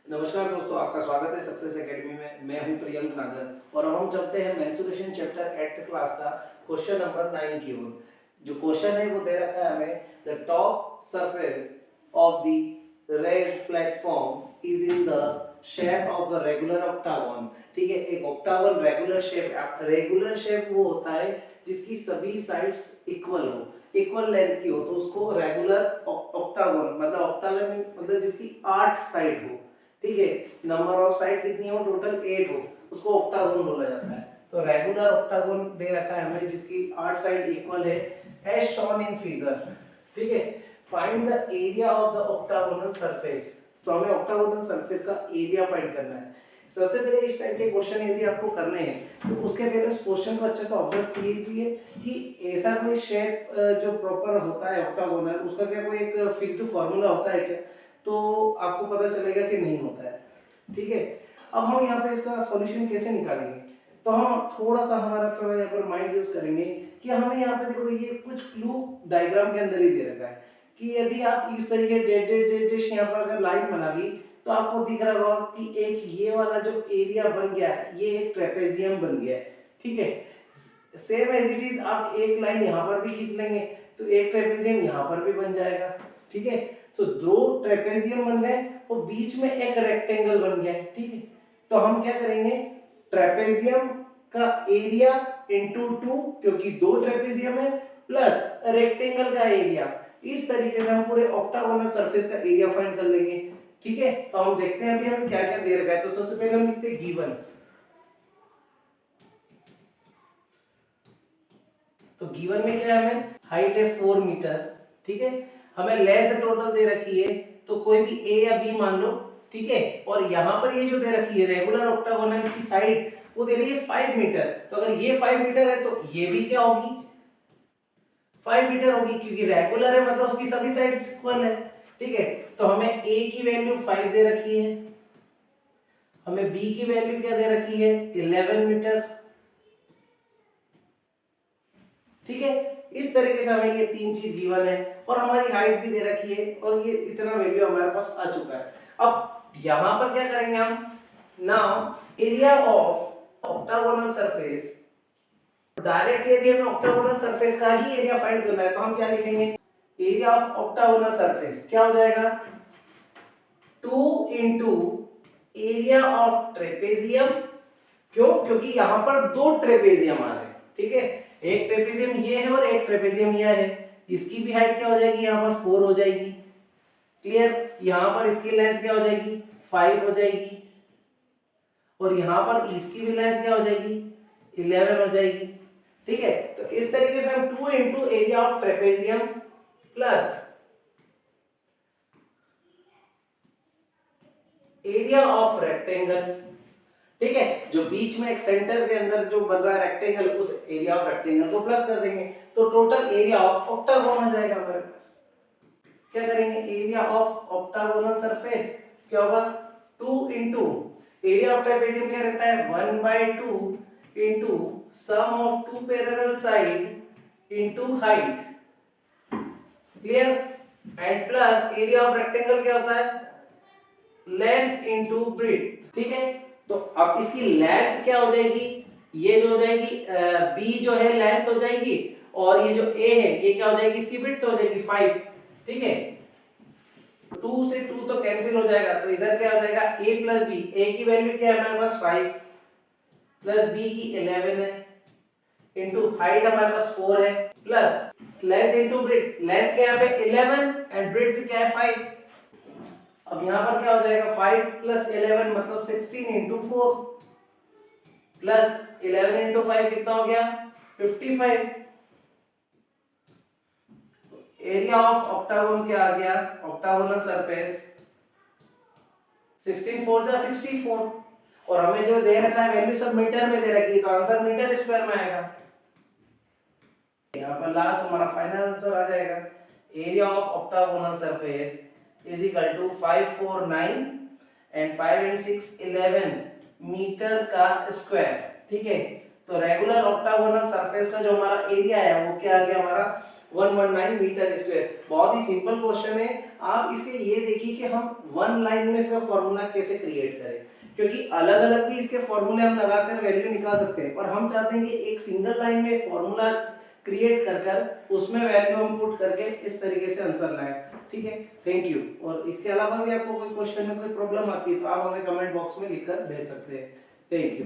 नमस्कार दोस्तों, आपका स्वागत है सक्सेस एकेडमी में। मैं हूं प्रियंक नागर और अब हम चलते हैं मेंसुरेशन चैप्टर 8th क्लास का क्वेश्चन नंबर 9 की ओर। जो क्वेश्चन है वो दे रखा है हमें, the top surface of the raised platform is in the shape of the regular octagon. ठीक है, एक octagon regular shape, regular shape वो होता है जिसकी सभी साइड्स इक्वल हो, इक्वल लेंथ की हो, तो उसको रेगुलर ऑक्टागन मतलब ऑक्टागन मतलब जिसकी 8 साइड हो। ठीक है, नंबर ऑफ साइड कितनी हो, टोटल 8 हो, उसको ऑक्टागोन बोला जाता है। तो रेगुलर ऑक्टागोन दे रखा है हमें जिसकी 8 साइड इक्वल है, एज शोन इन फिगर। ठीक है, find the area of the octagonal surface. तो हमें ऑक्टागोनल सरफेस का एरिया फाइंड करना है। सबसे पहले इस टाइप के क्वेश्चन यदि आपको करने हैं तो उसके पहले उस क्वेश्चन को अच्छे से ऑब्जर्व कीजिए कि ऐसा कोई शेप जो प्रॉपर होता है ऑक्टागोनल, उसका क्या कोई एक फिक्स्ड फार्मूला होता है क्या, तो आपको पता चलेगा कि नहीं होता है। ठीक है, अब हम यहाँ पे इसका सॉल्यूशन कैसे निकालेंगे, तो हम थोड़ा सा हमारा थोड़ा यहाँ पर माइंड यूज करेंगे कि हमें यहाँ पे देखो ये कुछ क्लू डायग्राम के अंदर ही दे रखा है कि यदि आप इस तरीके डेट डेट डेट डेट यहाँ पर अगर लाइन बना ली तो आपको दिख रहा होगा कि एक ये वाला जो एरिया बन गया है ये एक ट्रेपेजियम बन गया है। ठीक है, सेम एज इट इज आप एक लाइन यहाँ पर भी खींच लेंगे तो एक ट्रेपेजियम यहाँ पर भी बन जाएगा। ठीक है, तो दो ट्रेपेजियम बन गए और बीच में एक रेक्टेंगल बन गया है। ठीक है, तो हम क्या करेंगे, ट्रेपेजियम का एरिया इंटू 2, क्योंकि दो ट्रेपेजियम है, प्लस रेक्टेंगल का एरिया, इस तरीके से हम पूरे ऑक्टागोनल सरफेस का एरिया फाइंड कर लेंगे। ठीक है, तो हम देखते हैं अभी हमें क्या क्या दे रखा है। तो सबसे पहले हम लिखते हैं गिवन। तो गिवन में क्या है, हमें हाइट है 4 मीटर। ठीक है, हमें लेंथ टोटल दे रखी है, तो कोई भी ए या बी मान लो। ठीक है, और यहाँ पर ये जो दे रखी है रेगुलर ऑक्टागोनल की साइड वो दे रही है 5 मीटर। तो अगर ये 5 मीटर है तो ये भी क्या होगी, 5 मीटर होगी, क्योंकि रेगुलर है मतलब उसकी सभी साइड्स इक्वल है। ठीक है, तो हमें ए की वैल्यू 5 दे रखी है, हमें बी की वैल्यू क्या दे रखी है, 11 मीटर। ठीक है, इस तरीके से हमें ये तीन चीज गिवन है और हमारी हाइट भी दे रखी है और ये इतना वैल्यू हमारे पास आ चुका है। अब यहां पर क्या करेंगे हम, now area of octagonal surface, direct यदि हमें ऑक्टागोनल सरफेस का ही एरिया फाइंड करना है तो हम क्या लिखेंगे, एरिया ऑफ ऑक्टागोनल सरफेस क्या हो जाएगा, 2 इंटू एरिया ऑफ ट्रेपेजियम। क्यों, क्योंकि यहां पर दो ट्रेपेजियम आ रहे हैं। ठीक है, एक ट्रेपेजियम ये है और एक ट्रेपेजियम ये है, इसकी भी हाइट क्या हो जाएगी, यहाँ पर 4 हो जाएगी। क्लियर, यहाँ पर इसकी लेंथ क्या हो जाएगी, 5 हो जाएगी, और यहाँ पर इसकी भी लेंथ क्या हो जाएगी, 11 हो जाएगी। ठीक है, तो इस तरीके से हम 2 into area of trapezium plus area of rectangle. ठीक है, जो बीच में एक सेंटर के अंदर जो बन रहा है रेक्टेंगल, उस एरिया ऑफ रेक्टेंगल को प्लस कर देंगे तो टोटल एरिया ऑफ ऑक्टागोन आ जाएगा हमारे पास। क्या करेंगे, एरिया ऑफ ऑक्टागोनल सरफेस क्या होगा, 2 इंटू एरिया ऑफ ट्रेपेजियम क्या रहता है, 1/2 into sum of two parallel side into height. Clear, and plus area of rectangle क्या होता है, लेंथ इंटू ब्रेड्थ। ठीक है, तो अब इसकी लेंथ क्या हो जाएगी, ये जो हो जाएगी बी जो है लेंथ हो जाएगी, और ये जो ए है ये क्या हो जाएगी, इसकी ब्रेड्थ हो जाएगी 5। ठीक है, 2 से 2 तो कैंसिल हो जाएगा, तो इधर क्या हो जाएगा, a प्लस बी, ए की वैल्यू क्या है हमारे पास 5 प्लस बी की 11 है, इंटू हाइट हमारे पास 4 है, plus length into breadth, length क्या है यहाँ पे 11 एंड ब्रेड्थ क्या है 5। अब यहाँ पर क्या हो जाएगा, 5 प्लस 11 मतलब 16 इंटू 4 प्लस 11 इंटू 5 कितना हो गया, 55। एरिया ऑफ ऑक्टागोन क्या आ गया, ऑक्टागोनल सरफेस 16 4 जा 64, और हमें जो दे रखा है वैल्यू सब मीटर में दे रखी है, तो आंसर मीटर स्क्वायर में आएगा। यहाँ पर लास्ट हमारा फाइनल आंसर आ जाएगा, area of octagonal surface is equal to 549 and 5 and 6 11 metre का स्क्वायर। ठीक है, तो रेगुलर ऑक्टागोनल सरफेस का जो हमारा एरिया है वो क्या आ गया हमारा 119 मीटर स्क्वायर। बहुत ही सिंपल क्वेश्चन है। आप इसे ये देखिए कि हम वन लाइन में इसका फॉर्मूला कैसे क्रिएट करें, क्योंकि अलग अलग भी इसके फॉर्मूले हम लगाकर वैल्यू निकाल सकते हैं, पर हम चाहते हैं कि एक सिंगल लाइन में फॉर्मूला क्रिएट कर उसमें वैल्यू हम पुट करके इस तरीके से आंसर लाएं। ठीक है, थैंक यू। और इसके अलावा भी आपको कोई क्वेश्चन में कोई प्रॉब्लम आती है तो आप हमें कमेंट बॉक्स में लिखकर भेज सकते हैं। Thank you.